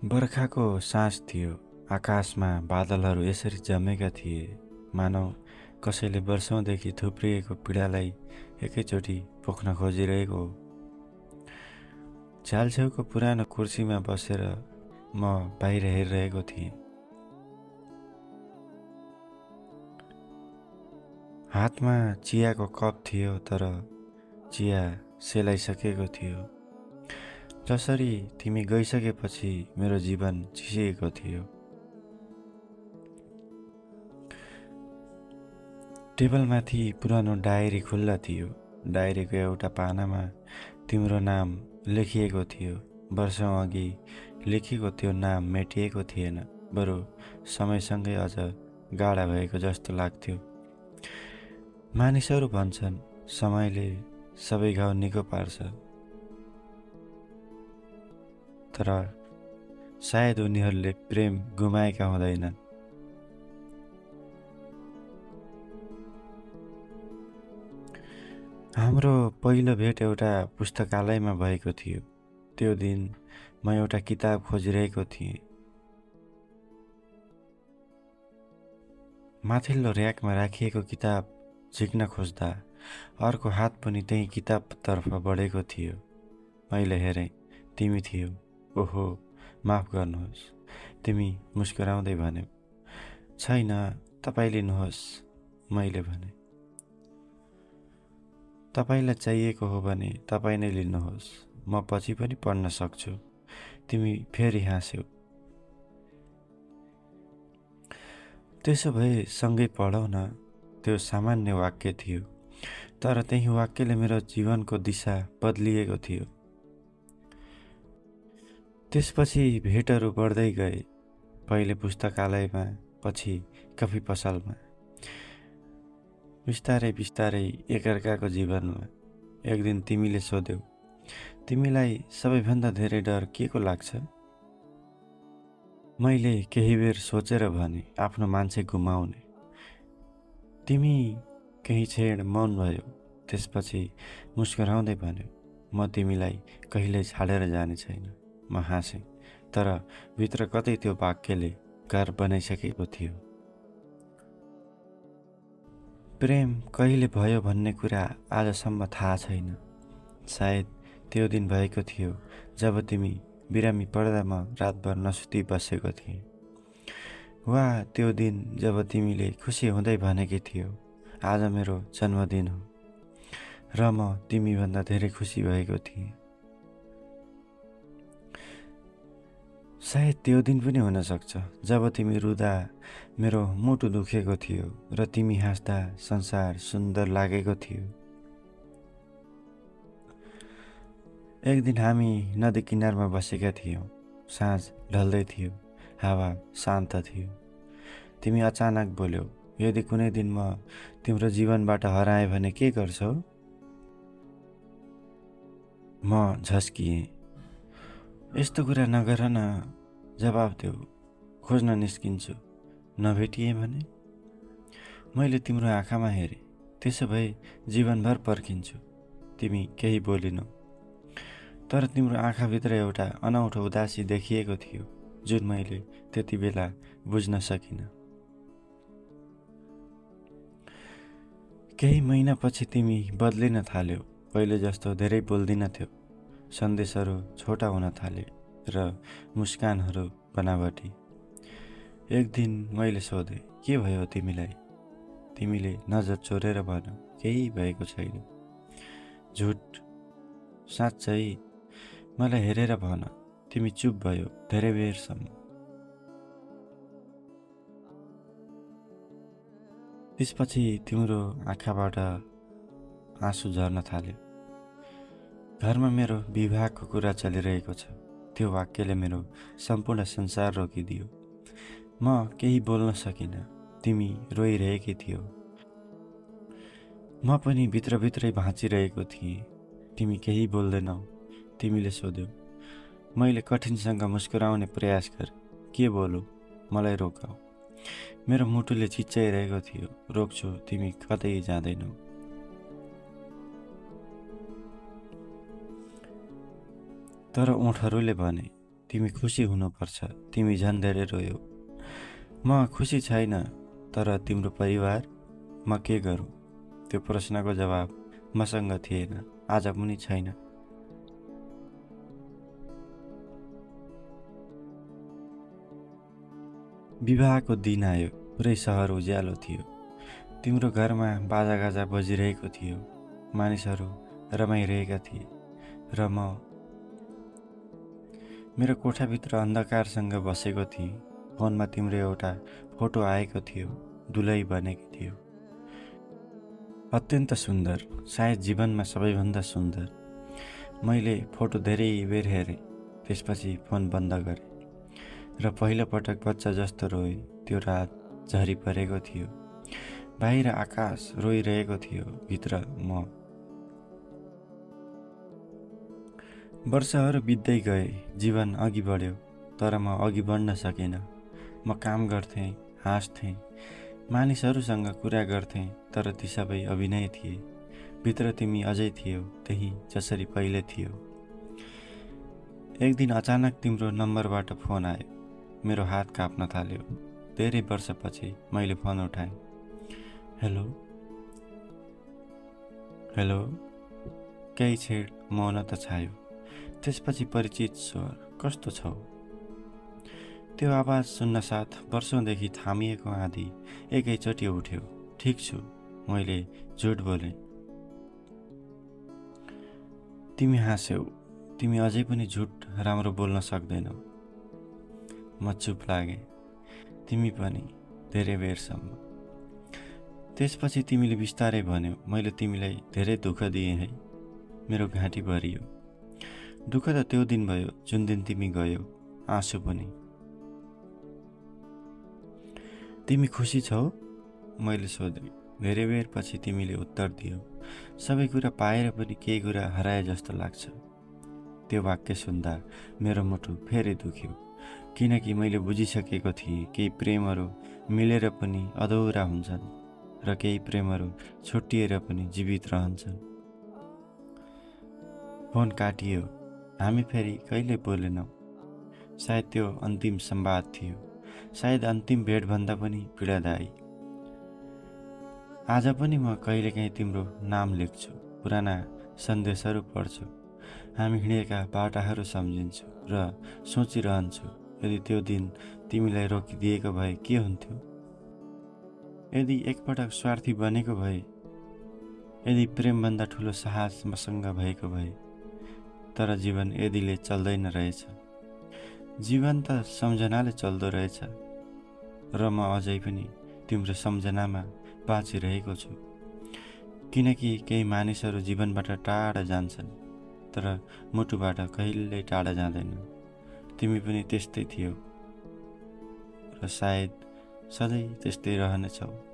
बर्खाको साँझ थियो। आकाशमा बादलहरू यसरी जमेका थिए मानौ कसैले वर्षौँदेखि थुप्रिएको पीडालाई एकैचोटि पोख्न खोजिरहेको हो। छ्यालछेउको पुरानो कुर्सीमा बसेर म बाहिर हेरिरहेको थिएँ। हातमा चियाको कप थियो, तर चिया सेलाइसकेको थियो। जसरी तिमी गइसकेपछि मेरो जीवन चिसिएको थियो। टेबलमाथि पुरानो डायरी खुल्ला थियो। डायरीको एउटा पानामा तिम्रो नाम लेखिएको थियो। वर्षौँ अघि लेखिएको त्यो नाम मेटिएको थिएन, बरु समयसँगै अझ गाढा भएको जस्तो लाग्थ्यो। मानिसहरू भन्छन् समयले सबै घाउ निको पार्छ, तर सायद उनीहरूले प्रेम गुमाएका हुँदैनन्। हाम्रो पहिलो भेट एउटा पुस्तकालयमा भएको थियो। त्यो दिन म एउटा किताब खोजिरहेको थिएँ। माथिल्लो र्याकमा राखिएको किताब झिक्न खोज्दा अर्को हात पनि त्यही किताबतर्फ बढेको थियो। मैले हेरेँ, तिमी थियौ। ओहो, माफ गर्नुहोस्, तिमी मुस्कुराउँदै भन्यौ। छैन, तपाईँ लिनुहोस्, मैले भने। तपाईलाई चाहिएको हो भने तपाईँ नै लिनुहोस्, म पछि पनि पढ्न सक्छु। तिमी फेरि हाँस्यौ। त्यसो भए सँगै पढौँ न। त्यो सामान्य वाक्य थियो, तर त्यही वाक्यले मेरो जीवनको दिशा बदलिएको थियो। त्यसपछि भेटहरू बढ्दै गए। पहिले पुस्तकालयमा, पछि कफी पसलमा, बिस्तारै बिस्तारै एकअर्काको जीवनमा। एक दिन तिमीले सोध्यौ, तिमीलाई सबैभन्दा धेरै डर के को लाग्छ? मैले केही बेर सोचेर भने, आफ्नो मान्छे गुमाउने। तिमी केही क्षण मौन भयो। त्यसपछि मुस्कुराउँदै भन्यो, म तिमीलाई कहिल्यै छाडेर जाने छैन। म हाँसेँ, तर भित्र कतै त्यो वाक्यले घर बनाइसकेको थियो। प्रेम कहिले भयो भन्ने कुरा आजसम्म थाहा छैन। सायद त्यो दिन भएको थियो जब तिमी बिरामी पर्दा म रातभर नसुती बसेको थिएँ। वा त्यो दिन जब तिमीले खुसी हुँदै भनेकी थियौ, आज मेरो जन्मदिन हो, र म तिमीभन्दा धेरै खुसी भएको थिएँ। सायद त्यो दिन पनि हुन सक्छ जब तिमी रुँदा मेरो मुटु दुखेको थियो र तिमी हाँस्दा संसार सुन्दर लागेको थियो। एक दिन हामी नदी किनारमा बसेका थियौँ। साँझ ढल्दै थियो, हावा शान्त थियो। तिमी अचानक बोल्यौ, यदि कुनै दिन म तिम्रो जीवनबाट हराएँ भने के गर्छौ? म झस्किएँ। यस्तो कुरा नगर न, जवाफ देऊ। खोज्न निस्किन्छु, नभेटिए भने? मैले तिम्रो आँखामा हेरेँ। त्यसो भए जीवनभर पर्खिन्छु। तिमी केही बोलिनौ, तर तिम्रो आँखाभित्र एउटा अनौठो उदासी देखिएको थियो, जुन मैले त्यति बेला बुझ्न सकिनँ। केही महिनापछि तिमी बदलिन थाल्यौ। पहिले जस्तो धेरै बोल्दिनथ्यौ। सन्देशहरू छोटा हुन थाले र मुस्कानहरू बनावटी। एक दिन मैले सोधेँ, के भयो तिमीलाई? तिमीले नजर चोरेर भन्यौ, केही भएको छैन। झुट? साँच्चै? मलाई हेरेर भन। तिमी चुप भयो धेरै बेरसम्म। त्यसपछि तिम्रो आँखाबाट आँसु झर्न थाल्यो। घरमा मेरो विवाहको कुरा चलिरहेको छ। त्यो वाक्यले मेरो सम्पूर्ण संसार रोकिदियो। म केही बोल्न सकिनँ। तिमी रोइरहेकी थियौ। म पनि भित्रभित्रै भाँचिरहेको थिएँ। तिमी केही बोल्दैनौ। तिमीले सोध्यौ। मैले कठिनसँग मुस्कुराउने प्रयास गरेँ। के बोलौँ? मलाई रोकाऊ। मेरो मुटुले चिच्याइरहेको थियो, रोक्छु, तिमी कतै जाँदैनौ। तर ओठहरूले भने, तिमी खुसी हुनुपर्छ, तिमी झन् धेरै रोयौ। म खुसी छैन, तर तिम्रो परिवार म के गरौँ? त्यो प्रश्नको जवाब मसँग थिएन, आज पनि छैन। विवाहको दिन आयो, पुरै सहर उज्यालो थियो। तिम्रो घरमा बाजागाजा बजिरहेको थियो, मानिसहरू रमाइरहेका थिए र म मेरो कोठाभित्र अन्धकारसँग बसेको थिएँ। फोनमा तिम्रो एउटा फोटो आएको थियो, दुलै बनेकी थियो। अत्यन्त सुन्दर, सायद जीवनमा सबैभन्दा सुन्दर। मैले फोटो धेरै बेर हेरेँ, त्यसपछि फोन बन्द गरेँ र पहिलोपटक बच्चा जस्तो रोएँ। त्यो रात झरी परेको थियो, बाहिर आकाश रोइरहेको थियो, भित्र म। वर्षहरू बित्दै गए, जीवन अघि बढ्यो, तर म अघि बढ्न सकिनँ। म काम गर्थेँ, हाँस्थेँ, मानिसहरूसँग कुरा गर्थेँ, तर ती सबै अभिनय थिए। भित्र तिमी अझै थियौ, त्यही जसरी पहिले थियो। एक दिन अचानक तिम्रो नम्बरबाट फोन आयो, मेरो हात काँप्न थाल्यो। धेरै वर्षपछि मैले फोन उठाएँ। हेलो हेलो, केही छेड मौन त छायो। त्यसपछि परिचित स्वर, कस्तो छौ? त्यो आवाज सुन्न साथ वर्षौँदेखि थामिएको आँधी एकैचोटि उठ्यो। ठिक छु, मैले झुट बोलेँ। तिमी हाँस्यौ, तिमी अझै पनि झुट राम्रो बोल्न सक्दैनौ। म चुप लागेँ, तिमी पनि धेरै बेरसम्म। त्यसपछि तिमीले बिस्तारै भन्यौ, मैले तिमीलाई धेरै दुःख दिएँ है। मेरो घाँटी भरियो। दुःख त त्यो दिन भयो जुन दिन तिमी गयौ, आँसु पनि। तिमी खुसी छौ? मैले सोधेँ। धेरै बेरपछि तिमीले उत्तर दियौ, सबै कुरा पाएर पनि केही कुरा हराए जस्तो लाग्छ। त्यो वाक्य सुन्दा मेरो मुटु फेरि दुख्यो, किनकि मैले बुझिसकेको थिएँ केही प्रेमहरू मिलेर पनि अधुरा हुन्छन् र केही प्रेमहरू छुट्टिएर पनि जीवित रहन्छन्। फोन काटियो, हामी फेरि कहिले बोलेनौँ। सायद त्यो अन्तिम संवाद थियो, सायद अन्तिम भेटभन्दा पनि पीडादायी। आज पनि म कहिलेकाहीँ तिम्रो नाम लेख्छु, पुराना सन्देशहरू पढ्छु, हामी हिँडेका बाटाहरू सम्झिन्छु र सोचिरहन्छु, यदि त्यो दिन तिमीलाई रोकिदिएको भए के हुन्थ्यो? यदि एकपटक स्वार्थी बनेको भए, यदि प्रेमभन्दा ठुलो साहस मसँग भएको भए। तर जीवन यदिले चल्दैन रहेछ। जीवन त सम्झनाले चल्दो रहेछ र म अझै पनि तिम्रो सम्झनामा बाँचिरहेको छु। किनकि केही मानिसहरू जीवनबाट टाढा जान्छन्, तर मुटुबाट कहिल्यै टाढा जाँदैनन्। तिमी पनि त्यस्तै थियौ र सायद सधैँ त्यस्तै रहनेछौ।